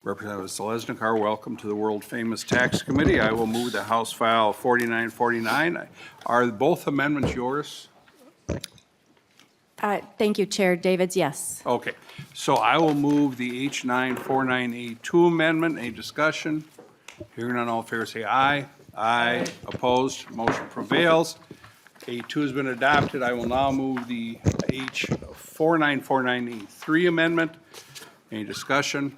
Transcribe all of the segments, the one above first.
Representative Selesnikar, welcome to the world-famous Tax Committee. I will move the House File 4949. Are both amendments yours? Thank you, Chair. Davids, yes. Okay, so I will move the H949A2 amendment. Any discussion? Hearing none, all in favor say aye. Aye. Opposed? Motion prevails. A2 has been adopted. I will now move the H4949A3 amendment. Any discussion?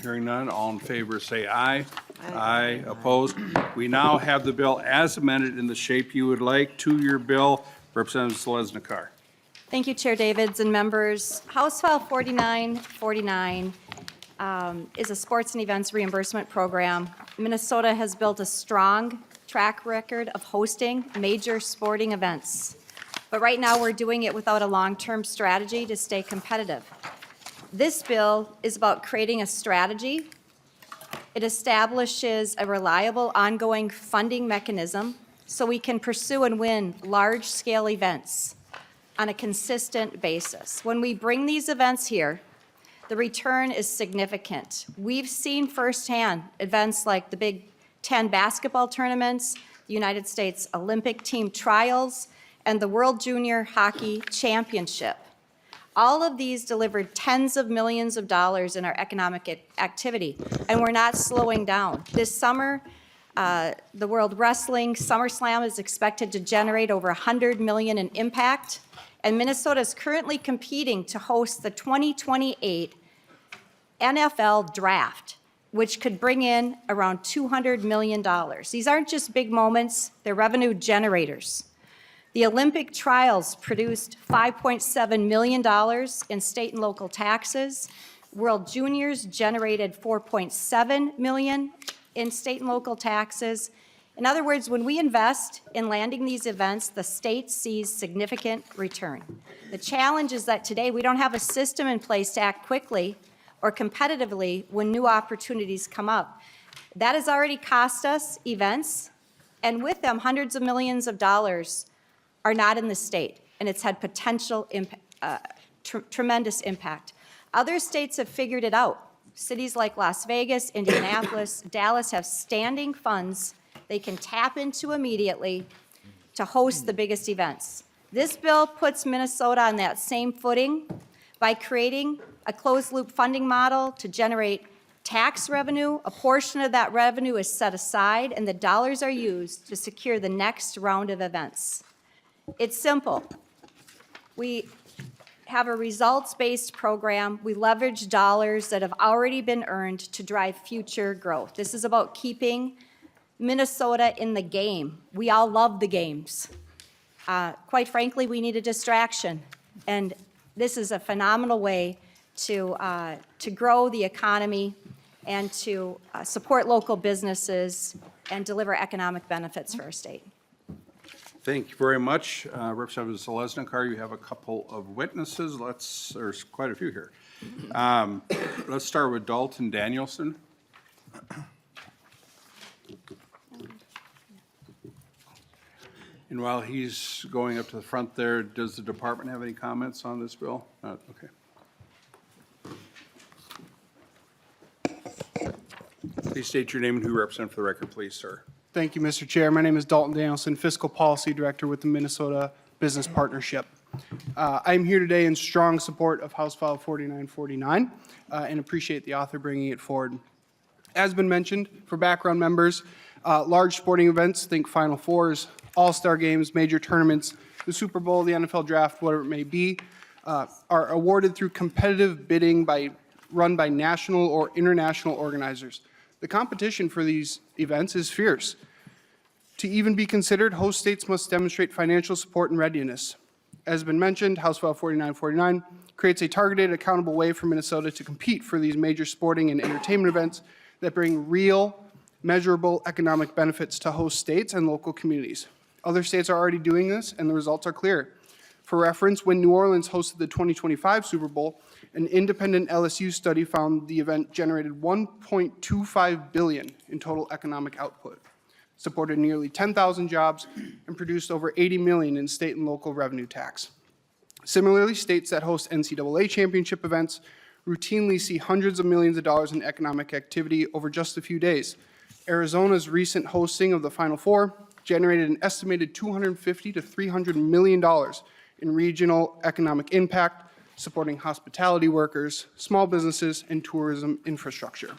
Hearing none, all in favor say aye. Aye. Opposed? We now have the bill as amended in the shape you would like. To your bill, Representative Selesnikar. Thank you, Chair Davids and members. House File 4949 is a sports and events reimbursement program. Minnesota has built a strong track record of hosting major sporting events. But right now, we're doing it without a long-term strategy to stay competitive. This bill is about creating a strategy. It establishes a reliable, ongoing funding mechanism so we can pursue and win large-scale events on a consistent basis. When we bring these events here, the return is significant. We've seen firsthand events like the Big Ten basketball tournaments, the United States Olympic team trials, and the World Junior Hockey Championship. All of these delivered tens of millions of dollars in our economic activity, and we're not slowing down. This summer, the World Wrestling SummerSlam is expected to generate over $100 million in impact, and Minnesota is currently competing to host the 2028 NFL Draft, which could bring in around $200 million. These aren't just big moments, they're revenue generators. The Olympic trials produced $5.7 million in state and local taxes. World Juniors generated $4.7 million in state and local taxes. In other words, when we invest in landing these events, the state sees significant return. The challenge is that today we don't have a system in place to act quickly or competitively when new opportunities come up. That has already cost us events, and with them, hundreds of millions of dollars are not in the state, and it's had potential tremendous impact. Other states have figured it out. Cities like Las Vegas, Indianapolis, Dallas have standing funds they can tap into immediately to host the biggest events. This bill puts Minnesota on that same footing by creating a closed-loop funding model to generate tax revenue. A portion of that revenue is set aside, and the dollars are used to secure the next round of events. It's simple. We have a results-based program. We leverage dollars that have already been earned to drive future growth. This is about keeping Minnesota in the game. We all love the games. Quite frankly, we need a distraction, and this is a phenomenal way to grow the economy and to support local businesses and deliver economic benefits for our state. Thank you very much. Representative Selesnikar, you have a couple of witnesses. There's quite a few here. Let's start with Dalton Danielson. And while he's going up to the front there, does the department have any comments on this bill? Okay. Please state your name and who you represent for the record, please, sir. Thank you, Mr. Chair. My name is Dalton Danielson, Fiscal Policy Director with the Minnesota Business Partnership. I'm here today in strong support of House File 4949 and appreciate the author bringing it forward. As been mentioned, for background members, large sporting events, think Final Fours, All-Star games, major tournaments, the Super Bowl, the NFL Draft, whatever it may be, are awarded through competitive bidding run by national or international organizers. The competition for these events is fierce. To even be considered, host states must demonstrate financial support and readiness. As has been mentioned, House File 4949 creates a targeted, accountable way for Minnesota to compete for these major sporting and entertainment events that bring real, measurable economic benefits to host states and local communities. Other states are already doing this, and the results are clear. For reference, when New Orleans hosted the 2025 Super Bowl, an independent LSU study found the event generated $1.25 billion in total economic output, supported nearly 10,000 jobs, and produced over $80 million in state and local revenue tax. Similarly, states that host NCAA championship events routinely see hundreds of millions of dollars in economic activity over just a few days. Arizona's recent hosting of the Final Four generated an estimated $250 to $300 million in regional economic impact, supporting hospitality workers, small businesses, and tourism infrastructure.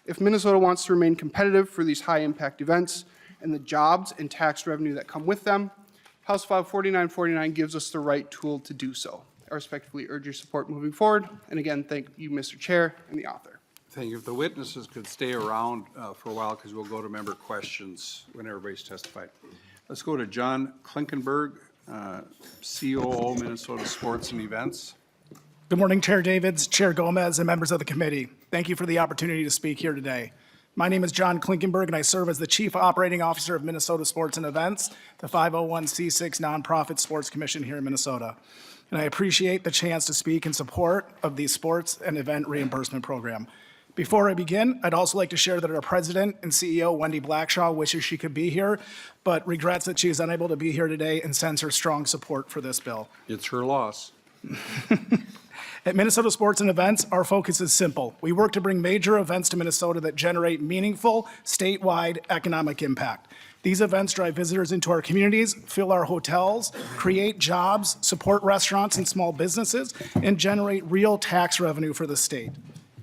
If Minnesota wants to remain competitive for these high-impact events and the jobs and tax revenue that come with them, House File 4949 gives us the right tool to do so. I respectfully urge your support moving forward, and again, thank you, Mr. Chair, and the author. Thank you. If the witnesses could stay around for a while, because we'll go to member questions when everybody's testified. Let's go to John Klinkenberg, COO, Minnesota Sports and Events. Good morning, Chair Davids, Chair Gomez, and members of the committee. Thank you for the opportunity to speak here today. My name is John Klinkenberg, and I serve as the Chief Operating Officer of Minnesota Sports and Events, the 501c6 nonprofit sports commission here in Minnesota. And I appreciate the chance to speak in support of the sports and event reimbursement program. Before I begin, I'd also like to share that our President and CEO, Wendy Blackshaw, wishes she could be here, but regrets that she is unable to be here today and sends her strong support for this bill. It's her loss. At Minnesota Sports and Events, our focus is simple. We work to bring major events to Minnesota that generate meaningful, statewide economic impact. These events drive visitors into our communities, fill our hotels, create jobs, support restaurants and small businesses, and generate real tax revenue for the state.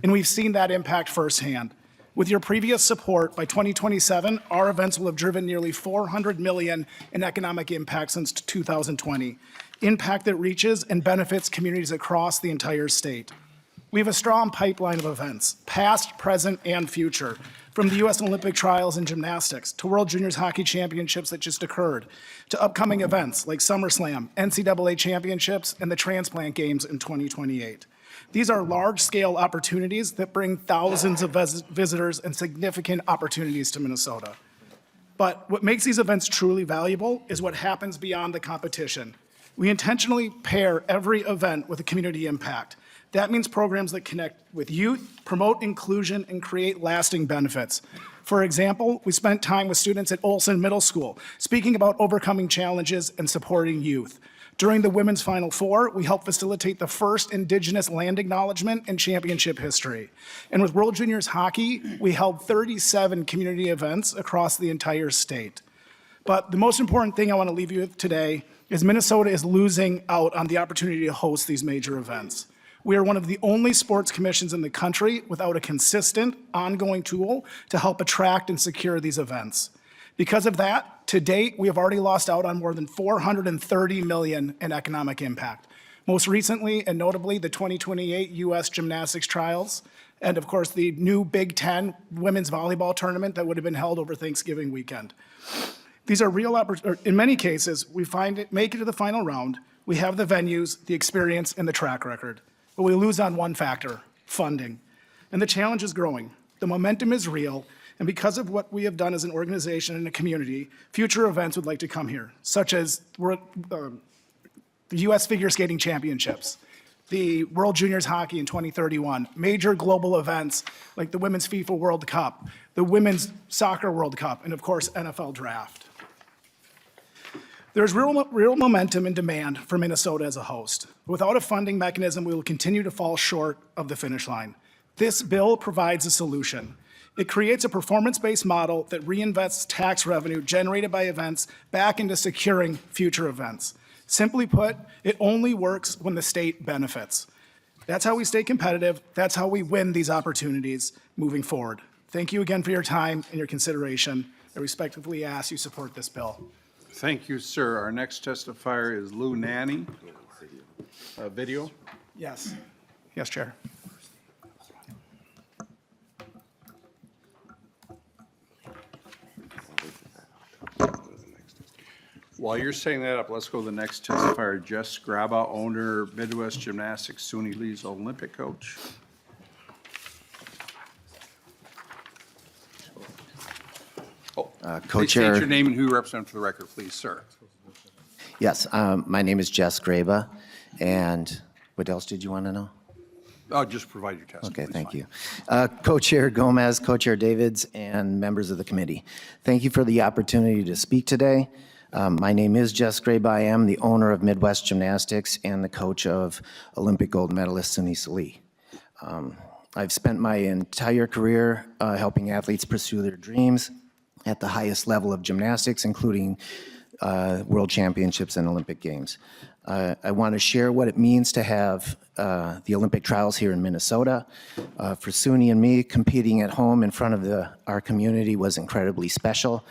And we've seen that impact firsthand. With your previous support, by 2027, our events will have driven nearly $400 million in economic impact since 2020. Impact that reaches and benefits communities across the entire state. We have a strong pipeline of events, past, present, and future, from the U.S. Olympic trials in gymnastics to World Juniors Hockey Championships that just occurred, to upcoming events like SummerSlam, NCAA Championships, and the Transplant Games in 2028. These are large-scale opportunities that bring thousands of visitors and significant opportunities to Minnesota. But what makes these events truly valuable is what happens beyond the competition. We intentionally pair every event with a community impact. That means programs that connect with youth, promote inclusion, and create lasting benefits. For example, we spent time with students at Olson Middle School, speaking about overcoming challenges and supporting youth. During the Women's Final Four, we helped facilitate the first Indigenous land acknowledgement in championship history. And with World Juniors Hockey, we held 37 community events across the entire state. But the most important thing I want to leave you with today is Minnesota is losing out on the opportunity to host these major events. We are one of the only sports commissions in the country without a consistent, ongoing tool to help attract and secure these events. Because of that, to date, we have already lost out on more than $430 million in economic impact. Most recently and notably, the 2028 U.S. gymnastics trials, and of course, the new Big Ten women's volleyball tournament that would have been held over Thanksgiving weekend. These are real opportunities. In many cases, we make it to the final round. We have the venues, the experience, and the track record. But we lose on one factor, funding. And the challenge is growing. The momentum is real. And because of what we have done as an organization and a community, future events would like to come here, such as the U.S. Figure Skating Championships, the World Juniors Hockey in 2031, major global events like the Women's FIFA World Cup, the Women's Soccer World Cup, and of course, NFL Draft. There's real momentum and demand for Minnesota as a host. Without a funding mechanism, we will continue to fall short of the finish line. This bill provides a solution. It creates a performance-based model that reinvests tax revenue generated by events back into securing future events. Simply put, it only works when the state benefits. That's how we stay competitive. That's how we win these opportunities moving forward. Thank you again for your time and your consideration. I respectfully ask you support this bill. Thank you, sir. Our next testifier is Lou Nanny. Video. Yes. Yes, Chair. While you're setting that up, let's go to the next testifier, Jess Graba, owner, Midwest Gymnastics, SUNY Lee's Olympic coach. Please Co-chair. state your name and who you represent for the record, please, sir. Yes, my name is Jess Graba, and what else did you want to know? Oh, just provide your testimony. Okay, thank you. Co-chair Gomez, co-chair Davids, and members of the committee. Thank you for the opportunity to speak today. My name is Jess Graba. I am the owner of Midwest Gymnastics and the coach of Olympic gold medalist Sunny Lee. I've spent my entire career helping athletes pursue their dreams at the highest level of gymnastics, including world championships and Olympic Games. I want to share what it means to have the Olympic trials here in Minnesota. For SUNY and me, competing at home in front of our community was incredibly special.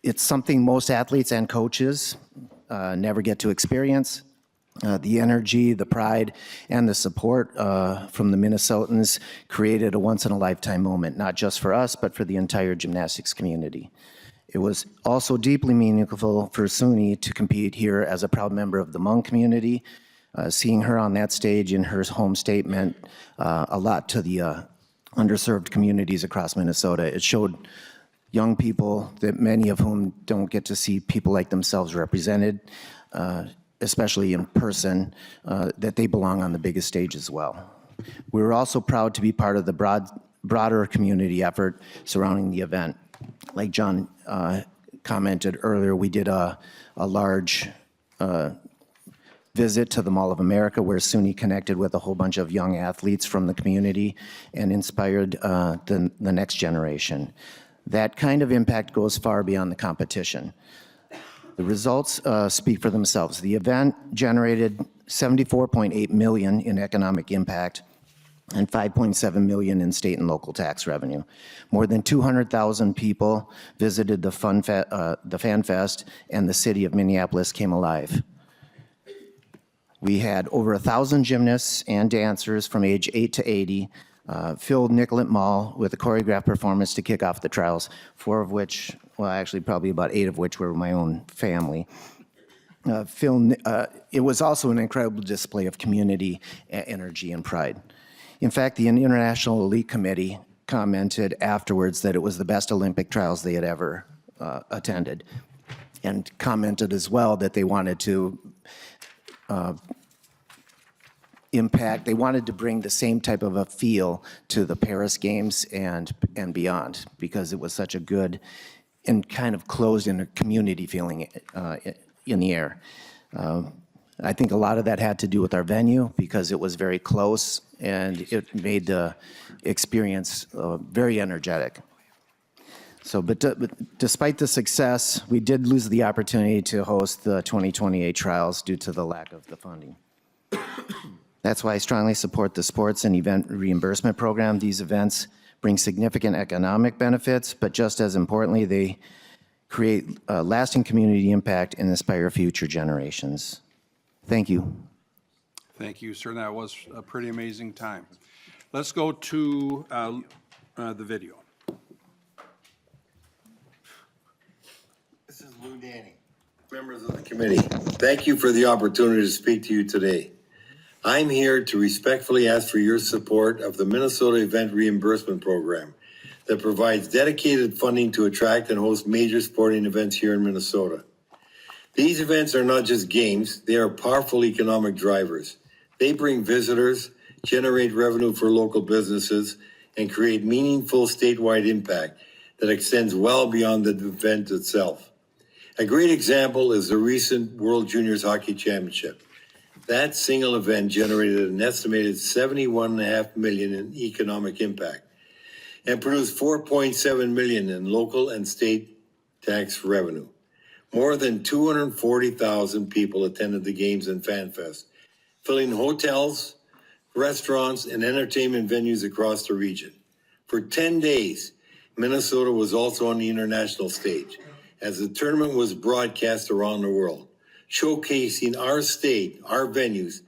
It's something most athletes and coaches never get to experience. The energy, the pride, and the support from the Minnesotans created a once-in-a-lifetime moment, not just for us, but for the entire gymnastics community. It was also deeply meaningful for SUNY to compete here as a proud member of the Hmong community. Seeing her on that stage in her home state meant a lot to the underserved communities across Minnesota. It showed young people, that many of whom don't get to see people like themselves represented, especially in person, that they belong on the biggest stage as well. We were also proud to be part of the broader community effort surrounding the event. Like John commented earlier, we did a large visit to the Mall of America where SUNY connected with a whole bunch of young athletes from the community and inspired the next generation. That kind of impact goes far beyond the competition. The results speak for themselves. The event generated $74.8 million in economic impact and $5.7 million in state and local tax revenue. More than 200,000 people visited the Fan Fest, and the city of Minneapolis came alive. We had over 1,000 gymnasts and dancers from age 8 to 80, filled Nicollet Mall with a choreographed performance to kick off the trials, 4 of which, well, actually probably about 8 of which were my own family. It was also an incredible display of community, energy, and pride. In fact, the International Elite Committee commented afterwards that it was the best Olympic trials they had ever attended, and commented as well that they wanted to they wanted to bring the same type of a feel to the Paris Games and beyond, because it was such a good and kind of closed in a community feeling in the air. I think a lot of that had to do with our venue, because it was very close and it made the experience very energetic. So, but despite the success, we did lose the opportunity to host the 2028 trials due to the lack of the funding. That's why I strongly support the sports and event reimbursement program. These events bring significant economic benefits, but just as importantly, they create lasting community impact and inspire future generations. Thank you. Thank you, sir. That was a pretty amazing time. Let's go to the video. This is Lou Danny. Members of the committee, thank you for the opportunity to speak to you today. I'm here to respectfully ask for your support of the Minnesota Event Reimbursement Program that provides dedicated funding to attract and host major sporting events here in Minnesota. These events are not just games, they are powerful economic drivers. They bring visitors, generate revenue for local businesses, and create meaningful statewide impact that extends well beyond the event itself. A great example is the recent World Juniors Hockey Championship. That single event generated an estimated $71.5 million in economic impact and produced $4.7 million in local and state tax revenue. More than 240,000 people attended the games and Fan Fest, filling hotels, restaurants, and entertainment venues across the region. For 10 days, Minnesota was also on the international stage as the tournament was broadcast around the world, showcasing our state, our venues,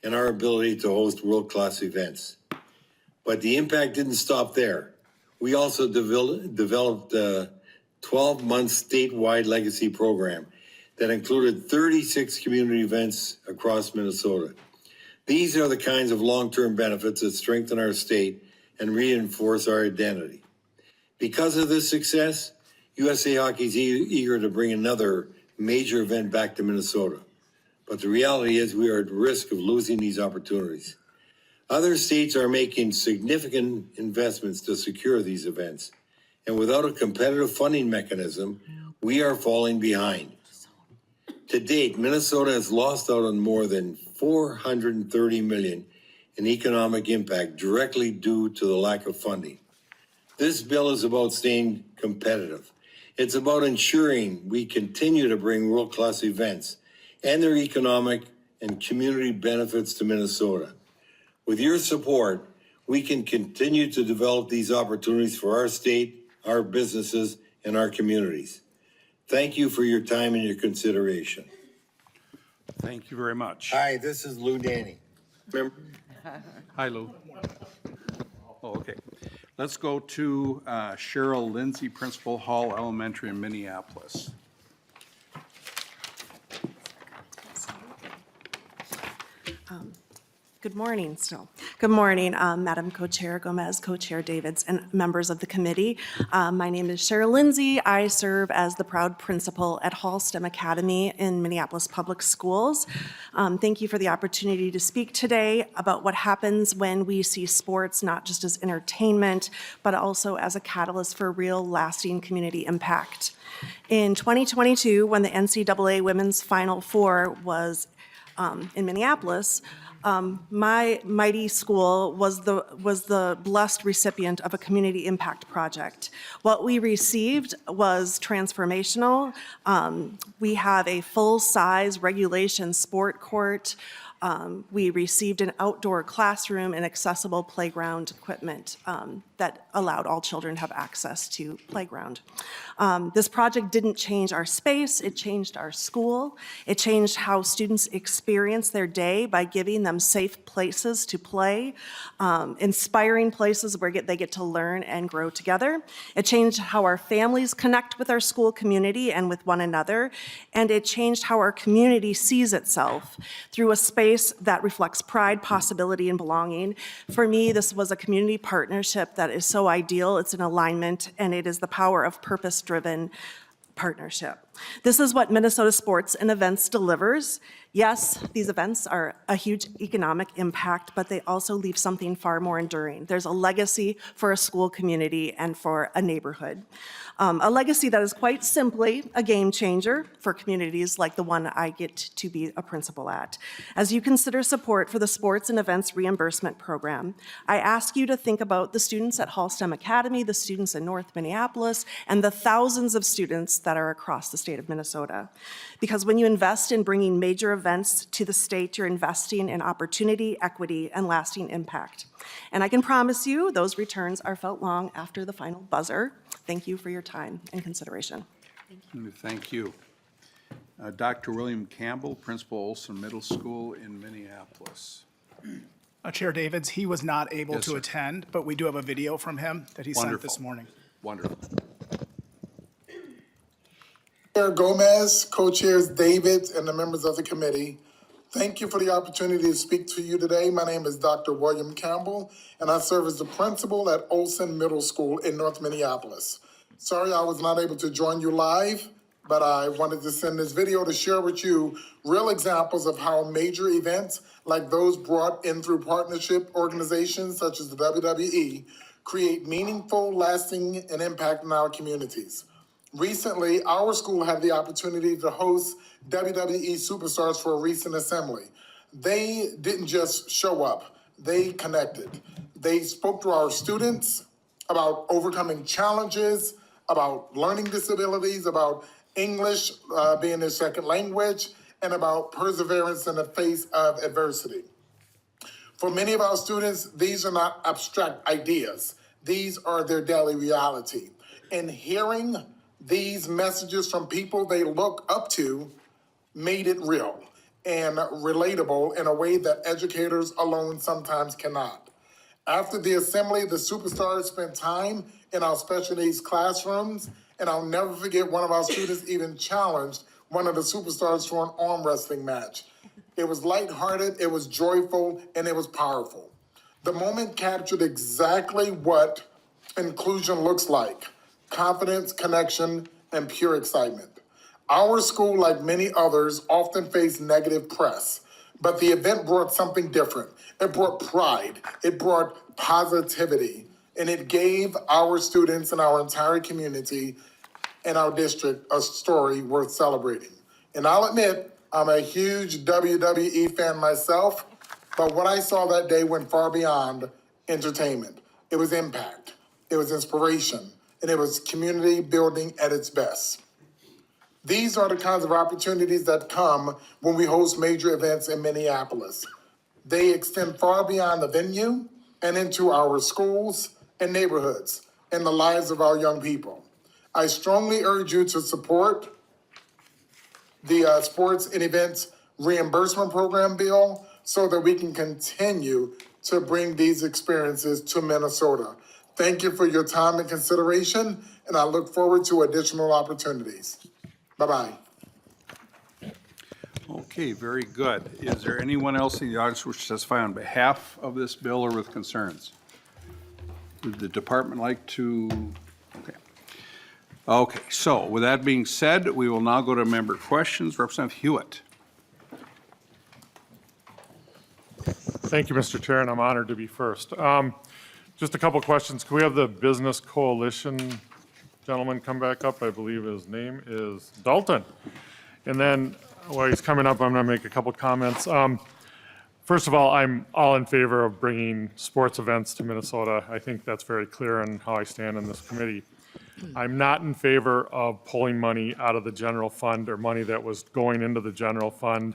and our ability to host world-class events. But the impact didn't stop there. We also developed a 12-month statewide legacy program that included 36 community events across Minnesota. These are the kinds of long-term benefits that strengthen our state and reinforce our identity. Because of this success, USA Hockey is eager to bring another major event back to Minnesota. But the reality is we are at risk of losing these opportunities. Other states are making significant investments to secure these events. And without a competitive funding mechanism, we are falling behind. To date, Minnesota has lost out on more than $430 million in economic impact directly due to the lack of funding. This bill is about staying competitive. It's about ensuring we continue to bring world-class events and their economic and community benefits to Minnesota. With your support, we can continue to develop these opportunities for our state, our businesses, and our communities. Thank you for your time and your consideration. Thank you very much. Hi, this is Lou Danny. Remember? Hi, Lou. Oh, okay. Let's go to Cheryl Lindsay, Principal, Hall Elementary in Minneapolis. Good morning still. Good morning, Madam Co-Chair Gomez, Co-Chair Davids, and members of the committee. My name is Cheryl Lindsay. I serve as the proud principal at Hall STEM Academy in Minneapolis Public Schools. Thank you for the opportunity to speak today about what happens when we see sports not just as entertainment, but also as a catalyst for real lasting community impact. In 2022, when the NCAA Women's Final Four was in Minneapolis, my mighty school was the blessed recipient of a community impact project. What we received was transformational. We have a full-size regulation sport court. We received an outdoor classroom and accessible playground equipment that allowed all children to have access to playground. This project didn't change our space, it changed our school. It changed how students experience their day by giving them safe places to play, inspiring places where they get to learn and grow together. It changed how our families connect with our school community and with one another, and it changed how our community sees itself through a space that reflects pride, possibility, and belonging. For me, this was a community partnership that is so ideal. It's an alignment, and it is the power of purpose-driven partnership. This is what Minnesota Sports and Events delivers. Yes, these events are a huge economic impact, but they also leave something far more enduring. There's a legacy for a school community and for a neighborhood. A legacy that is quite simply a game changer for communities like the one I get to be a principal at. As you consider support for the Sports and Events Reimbursement Program, I ask you to think about the students at Hall STEM Academy, the students in North Minneapolis, and the thousands of students that are across the state of Minnesota. Because when you invest in bringing major events to the state, you're investing in opportunity, equity, and lasting impact. And I can promise you those returns are felt long after the final buzzer. Thank you for your time and consideration. Thank you. Dr. William Campbell, Principal, Olson Middle School in Minneapolis. Chair Davids, he was not able Yes, to sir. attend, but we do have a video from him that he sent Wonderful. this morning. Wonderful. Chair Gomez, co-chairs David, and the members of the committee, thank you for the opportunity to speak to you today. My name is Dr. William Campbell, and I serve as the principal at Olson Middle School in North Minneapolis. Sorry I was not able to join you live, but I wanted to send this video to share with you real examples of how major events like those brought in through partnership organizations such as the WWE create meaningful, lasting, and impact in our communities. Recently, our school had the opportunity to host WWE superstars for a recent assembly. They didn't just show up, they connected. They spoke to our students about overcoming challenges, about learning disabilities, about English being their second language, and about perseverance in the face of adversity. For many of our students, these are not abstract ideas. These are their daily reality. And hearing these messages from people they look up to made it real and relatable in a way that educators alone sometimes cannot. After the assembly, the superstars spent time in our special needs classrooms, and I'll never forget one of our students even challenged one of the superstars for an arm wrestling match. It was lighthearted, it was joyful, and it was powerful. The moment captured exactly what inclusion looks like: confidence, connection, and pure excitement. Our school, like many others, often faced negative press, but the event brought something different. It brought pride, it brought positivity, and it gave our students and our entire community and our district a story worth celebrating. And I'll admit, I'm a huge WWE fan myself, but what I saw that day went far beyond entertainment. It was impact, it was inspiration, and it was community building at its best. These are the kinds of opportunities that come when we host major events in Minneapolis. They extend far beyond the venue and into our schools and neighborhoods and the lives of our young people. I strongly urge you to support the Sports and Events Reimbursement Program bill so that we can continue to bring these experiences to Minnesota. Thank you for your time and consideration, and I look forward to additional opportunities. Bye-bye. Okay, very good. Is there anyone else in the audience who wishes to testify on behalf of this bill or with concerns? Would the department like to? Okay. Okay, so with that being said, we will now go to member questions. Representative Hewitt. Thank you, Mr. Chair, and I'm honored to be first. Just a couple questions. Can we have the Business Coalition gentleman come back up? I believe his name is Dalton. And then while he's coming up, I'm going to make a couple comments. First of all, I'm all in favor of bringing sports events to Minnesota. I think that's very clear on how I stand in this committee. I'm not in favor of pulling money out of the general fund or money that was going into the general fund.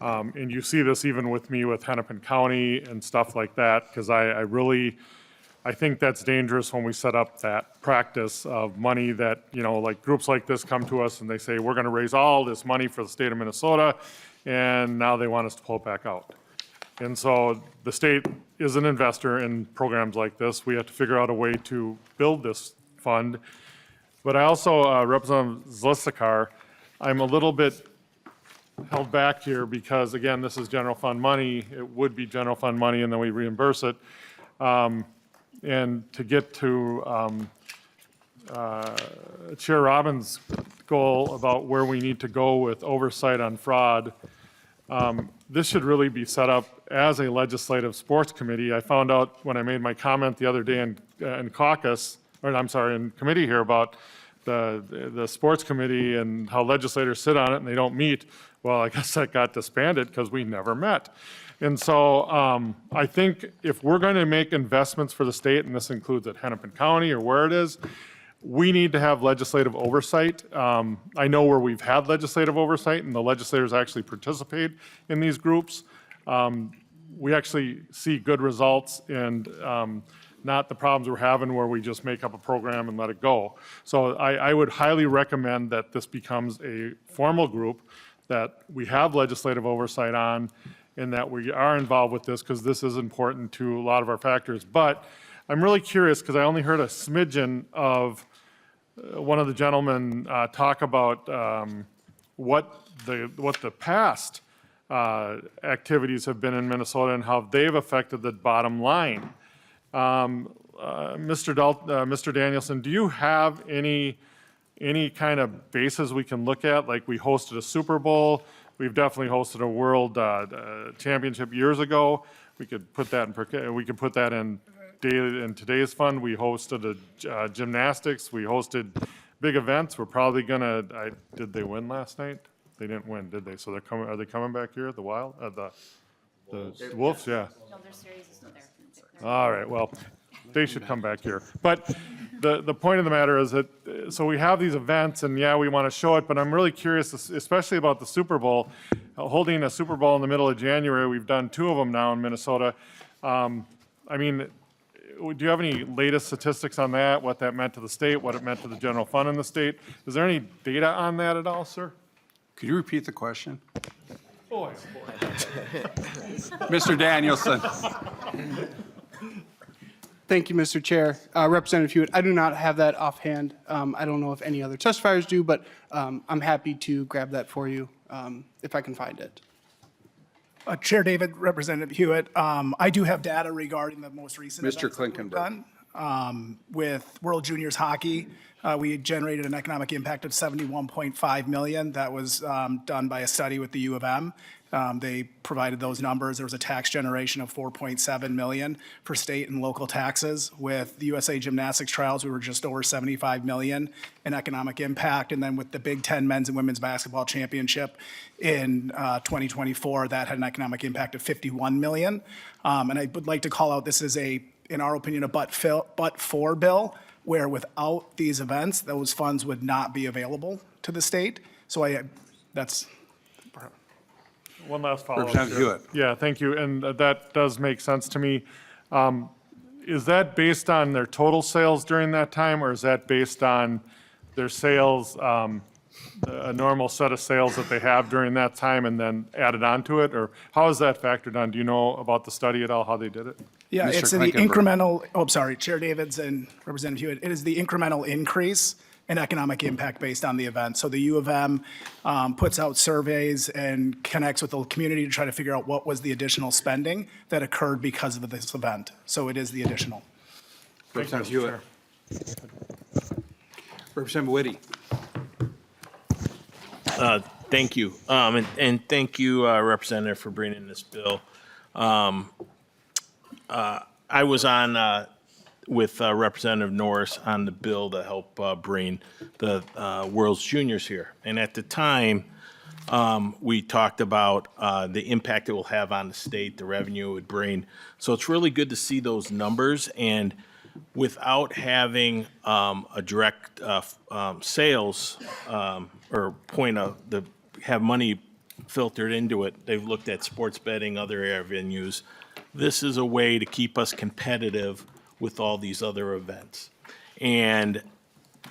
And you see this even with me with Hennepin County and stuff like that, because I think that's dangerous when we set up that practice of money that, like groups like this come to us and they say, we're going to raise all this money for the state of Minnesota, and now they want us to pull it back out. And so the state is an investor in programs like this. We have to figure out a way to build this fund. But I also, Representative Zlisakar, I'm a little bit held back here because, again, this is general fund money. It would be general fund money, and then we reimburse it. And to get to Chair Robbins' goal about where we need to go with oversight on fraud, this should really be set up as a legislative sports committee. I found out when I made my comment the other day in caucus, or I'm sorry, in committee here about the sports committee and how legislators sit on it and they don't meet. Well, I guess that got disbanded because we never met. And so I think if we're going to make investments for the state, and this includes at Hennepin County or where it is, we need to have legislative oversight. I know where we've had legislative oversight and the legislators actually participate in these groups. We actually see good results and not the problems we're having where we just make up a program and let it go. So I would highly recommend that this becomes a formal group that we have legislative oversight on and that we are involved with this because this is important to a lot of our factors. But I'm really curious because I only heard a smidgen of one of the gentlemen talk about what the past activities have been in Minnesota and how they've affected the bottom line. Mr. Danielson, do you have any kind of basis we can look at? Like we hosted a Super Bowl. We've definitely hosted a World Championship years ago. We could put that in today's fund. We hosted a gymnastics. We hosted big events. We're probably gonna. Did they win last night? They didn't win, did they? So they're coming. Are they coming back here? The Wild, the Wolves, yeah. No, their series is still there. All right, well, they should come back here. But the point of the matter is that, so we have these events, and yeah, we want to show it, but I'm really curious, especially about the Super Bowl. Holding a Super Bowl in the middle of January, we've done 2 of them now in Minnesota. I mean, do you have any latest statistics on that, what that meant to the state, what it meant to the general fund in the state? Is there any data on that at all, sir? Could you repeat the question? Mr. Danielson. Thank you, Mr. Chair. Representative Hewitt, I do not have that offhand. I don't know if any other testifiers do, but I'm happy to grab that for you if I can find it. Chair David, Representative Hewitt, I do have data regarding the most recent Mr. events that we've Klinkenberg. done. With World Juniors Hockey, we generated an economic impact of $71.5 million. That was done by a study with the U of M. They provided those numbers. There was a tax generation of $4.7 million for state and local taxes. With the USA Gymnastics trials, we were just over $75 million in economic impact. And then with the Big Ten Men's and Women's Basketball Championship in 2024, that had an economic impact of $51 million. And I would like to call out, this is in our opinion, a but-for bill, where without these events, those funds would not be available to the state. So that's. One last follow-up. Representative here. Hewitt. Yeah, thank you, and that does make sense to me. Is that based on their total sales during that time, or is that based on their sales, a normal set of sales that they have during that time and then added on to it? Or how is that factored on? Do you know about the study at all, how they did it? Yeah, Mr. it's the Klinkenberg. incremental, oh, sorry, Chair Davids and Representative Hewitt. It is the incremental increase in economic impact based on the event. So the U of M puts out surveys and connects with the community to try to figure out what was the additional spending that occurred because of this event. So it is the additional. Representative Hewitt. Representative Whitty. Thank you. And thank you, Representative, for bringing this bill. I was on with Representative Norris on the bill to help bring the World's Juniors here. And at the time, we talked about the impact it will have on the state, the revenue it would bring. So it's really good to see those numbers. And without having a direct sales or point of the have money filtered into it, they've looked at sports betting, other avenues. This is a way to keep us competitive with all these other events. And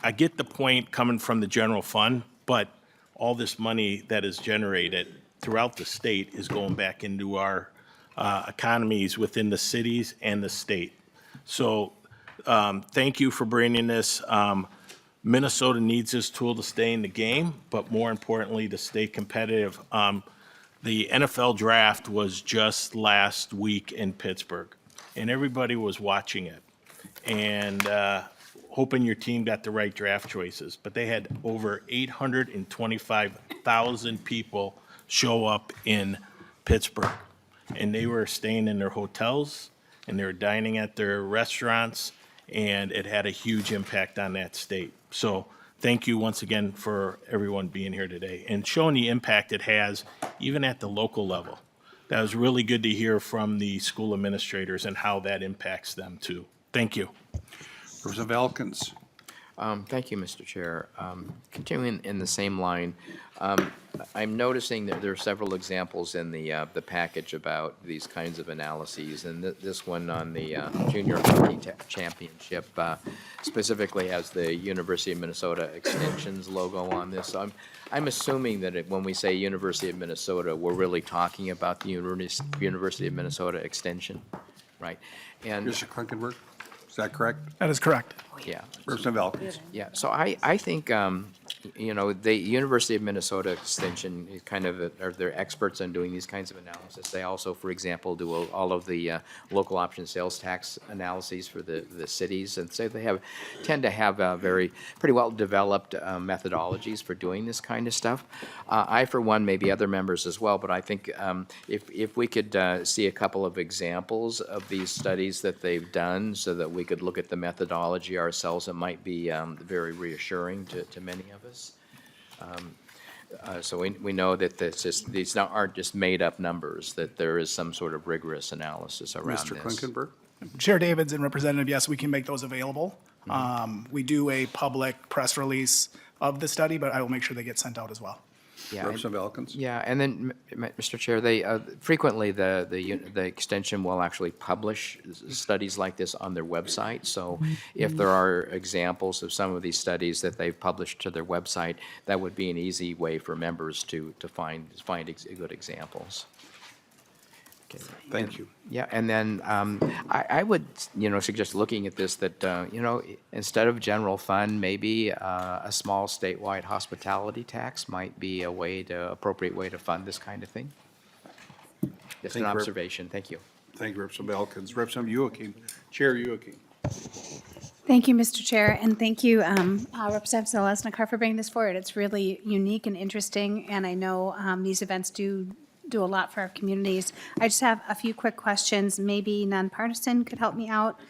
I get the point coming from the general fund, but all this money that is generated throughout the state is going back into our economies within the cities and the state. So thank you for bringing this. Minnesota needs this tool to stay in the game, but more importantly, to stay competitive. The NFL draft was just last week in Pittsburgh, and everybody was watching it and hoping your team got the right draft choices. But they had over 825,000 people show up in Pittsburgh, and they were staying in their hotels and they were dining at their restaurants, and it had a huge impact on that state. So thank you once again for everyone being here today and showing the impact it has even at the local level. That was really good to hear from the school administrators and how that impacts them too. Thank you. Representative Elkins. Thank you, Mr. Chair. Continuing in the same line, I'm noticing that there are several examples in the package about these kinds of analyses, and this one on the Junior Hockey Championship specifically has the University of Minnesota Extension's logo on this. So I'm assuming that when we say University of Minnesota, we're really talking about the University of Minnesota Extension, right? And Mr. Klinkenberg, is that correct? That is correct. yeah. Representative Elkins. Yeah, so I think, you know, the University of Minnesota Extension is kind of, they're experts on doing these kinds of analysis. They also, for example, do all of the local option sales tax analyses for the cities. And so they tend to have pretty well developed methodologies for doing this kind of stuff. I, for one, maybe other members as well, but I think if we could see a couple of examples of these studies that they've done so that we could look at the methodology ourselves, it might be very reassuring to many of us. So we know that these aren't just made-up numbers, that there is some sort of rigorous analysis around Mr. this. Klinkenberg. Chair Davids and Representative, yes, we can make those available. We do a public press release of the study, but I will make sure they get sent out as well. Yeah, Representative Elkins. yeah, and then, Mr. Chair, they frequently the extension will actually publish studies like this on their website. So if there are examples of some of these studies that they've published to their website, that would be an easy way for members to find good examples. Okay. Thank you. Yeah, and then I would, suggest looking at this that, instead of general fund, maybe a small statewide hospitality tax might be appropriate way to fund this kind of thing. Just an Thank you, observation. Thank you. Thank you, Representative Elkins. Representative Youakim. Chair Youakim. Thank you, Mr. Chair, and thank you, Representative Zeleznikar, for bringing this forward. It's really unique and interesting, and I know these events do a lot for our communities. I just have a few quick questions, maybe nonpartisan could help me out.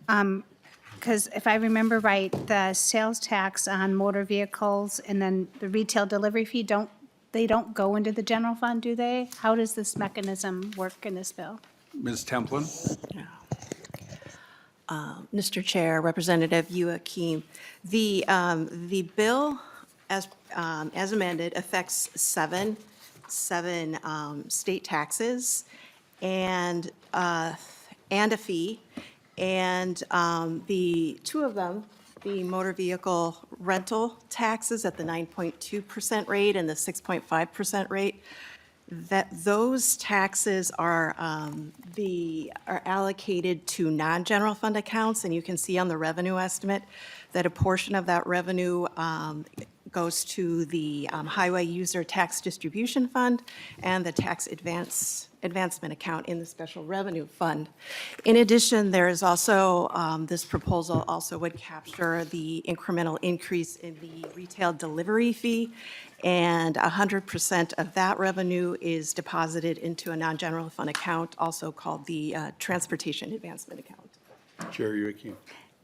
Because if I remember right, the sales tax on motor vehicles and then the retail delivery fee, they don't go into the general fund, do they? How does this mechanism work in this bill? Ms. Templin? Mr. Chair, Representative Joachim, the bill as amended affects seven state taxes and a fee. And the two of them, the motor vehicle rental taxes at the 9.2% rate and the 6.5% rate, that those taxes are allocated to non-general fund accounts, and you can see on the revenue estimate that a portion of that revenue goes to the Highway User Tax Distribution Fund and the Tax Advancement Account in the Special Revenue Fund. In addition, there is also, this proposal also would capture the incremental increase in the retail delivery fee, and 100% of that revenue is deposited into a non-general fund account, also called the Transportation Advancement Account. Chair Joachim.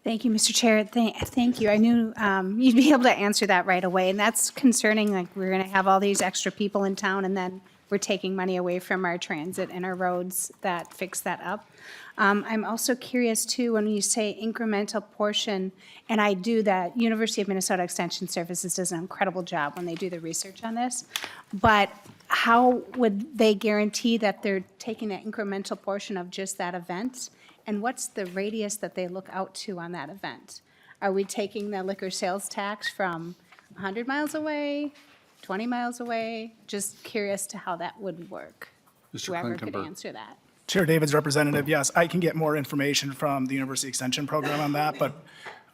Thank you, Mr. Chair. Thank you. I knew you'd be able to answer that right away, and that's concerning. Like, we're going to have all these extra people in town, and then we're taking money away from our transit and our roads that fix that up. I'm also curious, too, when you say incremental portion, and I do that, University of Minnesota Extension Services does an incredible job when they do the research on this, but how would they guarantee that they're taking an incremental portion of just that event? And what's the radius that they look out to on that event? Are we taking the liquor sales tax from 100 miles away, 20 miles away? Just curious to how that would work. Mr. Whoever could Klinkenberg. answer that. Chair David's representative, yes, I can get more information from the University Extension Program on that, but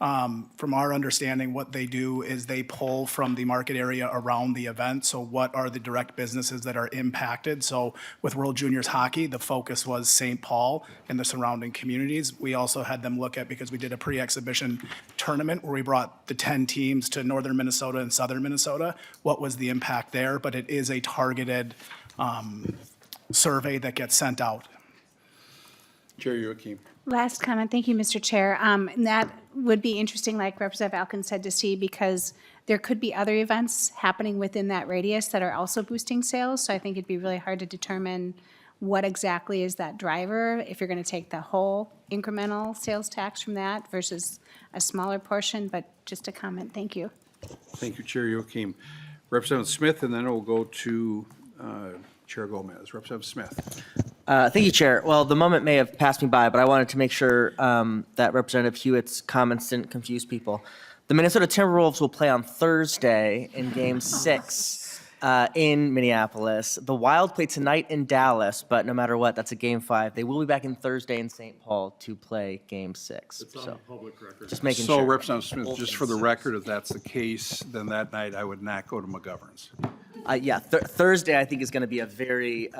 from our understanding, what they do is they pull from the market area around the event. So what are the direct businesses that are impacted? So with World Juniors Hockey, the focus was St. Paul and the surrounding communities. We also had them look at, because we did a pre-exhibition tournament where we brought the 10 teams to northern Minnesota and southern Minnesota, what was the impact there? But it is a targeted survey that gets sent out. Chair Joachim. Last comment, thank you, Mr. Chair. And that would be interesting, like Representative Alkin said, to see, because there could be other events happening within that radius that are also boosting sales. So I think it'd be really hard to determine what exactly is that driver, if you're going to take the whole incremental sales tax from that versus a smaller portion, but just a comment, thank you. Thank you, Chair Joachim. Representative Smith, and then we'll go to Chair Gomez. Representative Smith. Thank you, Chair. Well, the moment may have passed me by, but I wanted to make sure that Representative Hewitt's comments didn't confuse people. The Minnesota Timberwolves will play on Thursday in Game 6 in Minneapolis. The Wild play tonight in Dallas, but no matter what, that's a Game 5. They will be back in Thursday in St. Paul to play Game 6. It's on public record. Just making So sure. Representative Smith, just for the record, if that's the case, then that night I would not go to McGovern's. Yeah, Thursday I think is going to be a very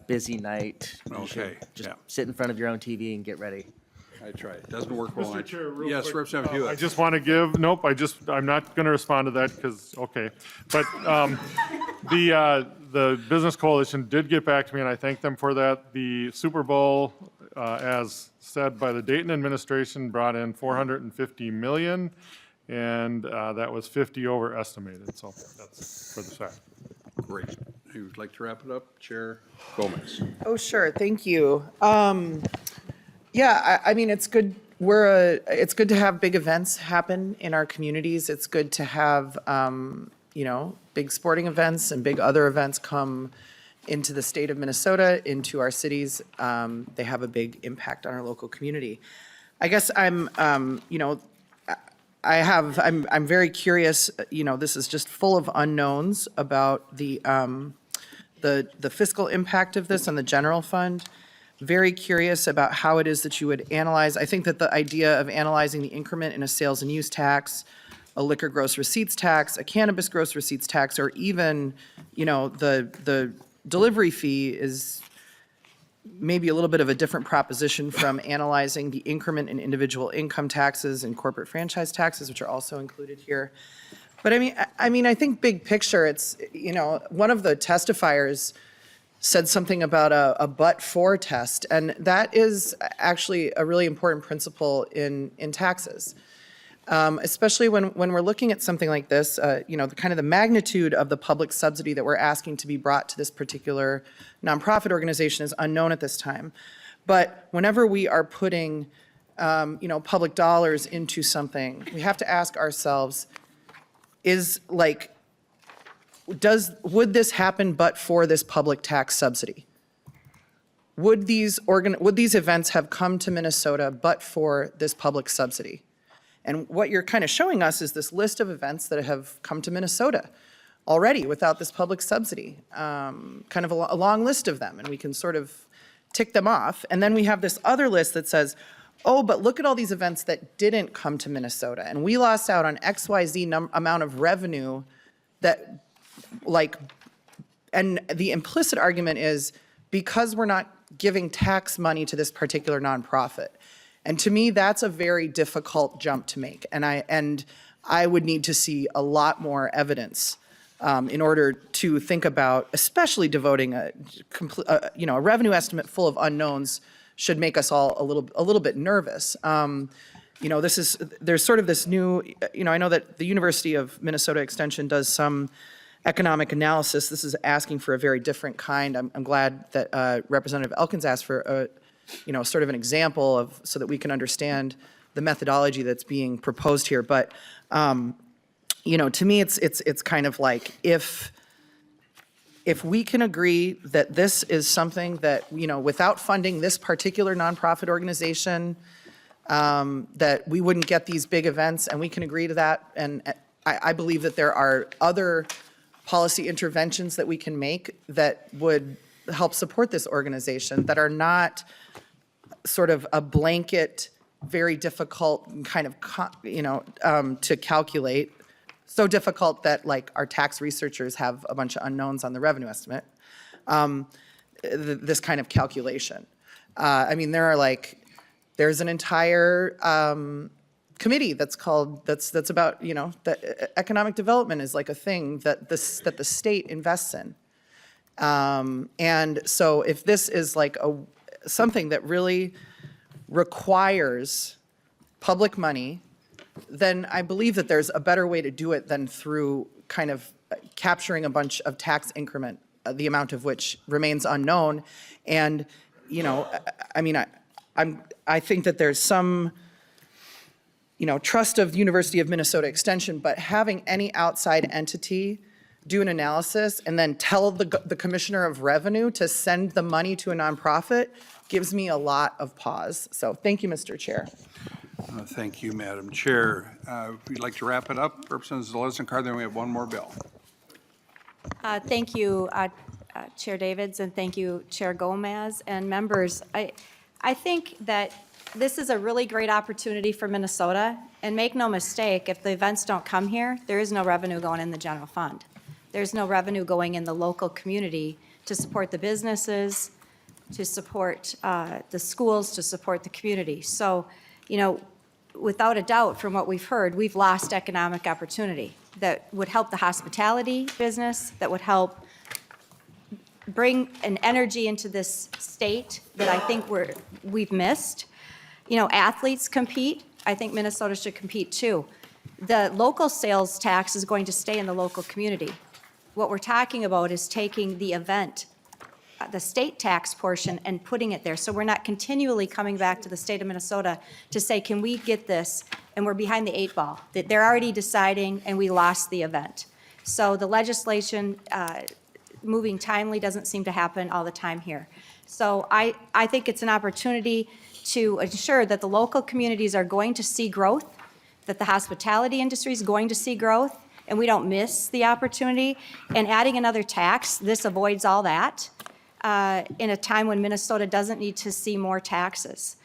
busy night. You should Okay, just yeah. sit in front of your own TV and get ready. I tried. It doesn't work well. Mr. Chair, real Yes, quick, Representative Hewitt. I just want to give, nope, I'm not going to respond to that because, okay. But the Business Coalition did get back to me, and I thank them for that. The Super Bowl, as said by the Dayton administration, brought in $450 million, and that was 50 overestimated. So that's for the fact. Great. You would like to wrap it up, Chair Gomez? Oh, sure. Thank you. Yeah, I mean, it's good. It's good to have big events happen in our communities. It's good to have, big sporting events and big other events come into the state of Minnesota, into our cities. They have a big impact on our local community. I guess I'm very curious, this is just full of unknowns about the fiscal impact of this on the general fund. Very curious about how it is that you would analyze. I think that the idea of analyzing the increment in a sales and use tax, a liquor gross receipts tax, a cannabis gross receipts tax, or even, the delivery fee is maybe a little bit of a different proposition from analyzing the increment in individual income taxes and corporate franchise taxes, which are also included here. But I think big picture, it's, one of the testifiers said something about a but-for test, and that is actually a really important principle in taxes. Especially when we're looking at something like this, the kind of the magnitude of the public subsidy that we're asking to be brought to this particular nonprofit organization is unknown at this time. But whenever we are putting, public dollars into something, we have to ask ourselves, would this happen but for this public tax subsidy? Would these events have come to Minnesota but for this public subsidy? And what you're kind of showing us is this list of events that have come to Minnesota already without this public subsidy, kind of a long list of them, and we can sort of tick them off. And then we have this other list that says, oh, but look at all these events that didn't come to Minnesota, and we lost out on XYZ amount of revenue that, and the implicit argument is because we're not giving tax money to this particular nonprofit. And to me, that's a very difficult jump to make. And I would need to see a lot more evidence in order to think about, especially devoting a revenue estimate full of unknowns should make us all a little bit nervous. There's sort of this new, I know that the University of Minnesota Extension does some economic analysis. This is asking for a very different kind. I'm glad that Representative Elkins asked for sort of an example of, so that we can understand the methodology that's being proposed here. But, to me, it's kind of like if we can agree that this is something that, without funding this particular nonprofit organization, that we wouldn't get these big events, and we can agree to that. And I believe that there are other policy interventions that we can make that would help support this organization that are not sort of a blanket, very difficult kind of, to calculate. So difficult that our tax researchers have a bunch of unknowns on the revenue estimate. This kind of calculation. There's an entire committee that's about, that economic development is like a thing that the state invests in. And so if this is something that really requires public money, then I believe that there's a better way to do it than through kind of capturing a bunch of tax increment, the amount of which remains unknown. And, I think that there's some, trust of the University of Minnesota Extension, but having any outside entity do an analysis and then tell the Commissioner of Revenue to send the money to a nonprofit gives me a lot of pause. So thank you, Mr. Chair. Thank you, Madam Chair. If you'd like to wrap it up, Representative Zalesnikar, then we have one more bill. Thank you, Chair Davids, and thank you, Chair Gomez and members. I think that this is a really great opportunity for Minnesota, and make no mistake, if the events don't come here, there is no revenue going in the general fund. There's no revenue going in the local community to support the businesses, to support the schools, to support the community. So, without a doubt, from what we've heard, we've lost economic opportunity that would help the hospitality business, that would help bring an energy into this state that I think we've missed. Athletes compete. I think Minnesota should compete too. The local sales tax is going to stay in the local community. What we're talking about is taking the event, the state tax portion, and putting it there. So we're not continually coming back to the state of Minnesota to say, can we get this? And we're behind the 8 ball. That they're already deciding and we lost the event. So the legislation moving timely doesn't seem to happen all the time here. So I think it's an opportunity to ensure that the local communities are going to see growth, that the hospitality industry is going to see growth, and we don't miss the opportunity. And adding another tax, this avoids all that in a time when Minnesota doesn't need to see more taxes.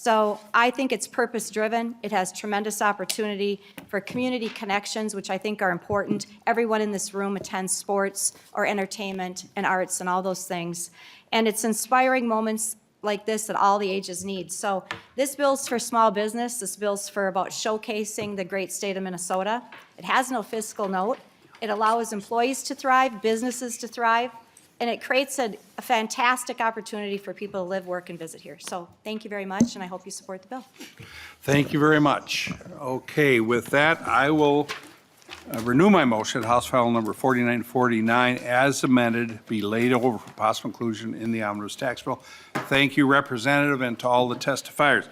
So I think it's purpose-driven. It has tremendous opportunity for community connections, which I think are important. Everyone in this room attends sports or entertainment and arts and all those things. And it's inspiring moments like this that all the ages need. So this bill's for small business. This bill's for about showcasing the great state of Minnesota. It has no fiscal note. It allows employees to thrive, businesses to thrive, and it creates a fantastic opportunity for people to live, work, and visit here. So thank you very much, and I hope you support the bill. Thank you very much. Okay, with that, I will renew my motion, House File Number 4949, as amended, be laid over for possible inclusion in the omnibus tax bill. Thank you, Representative, and to all the testifiers.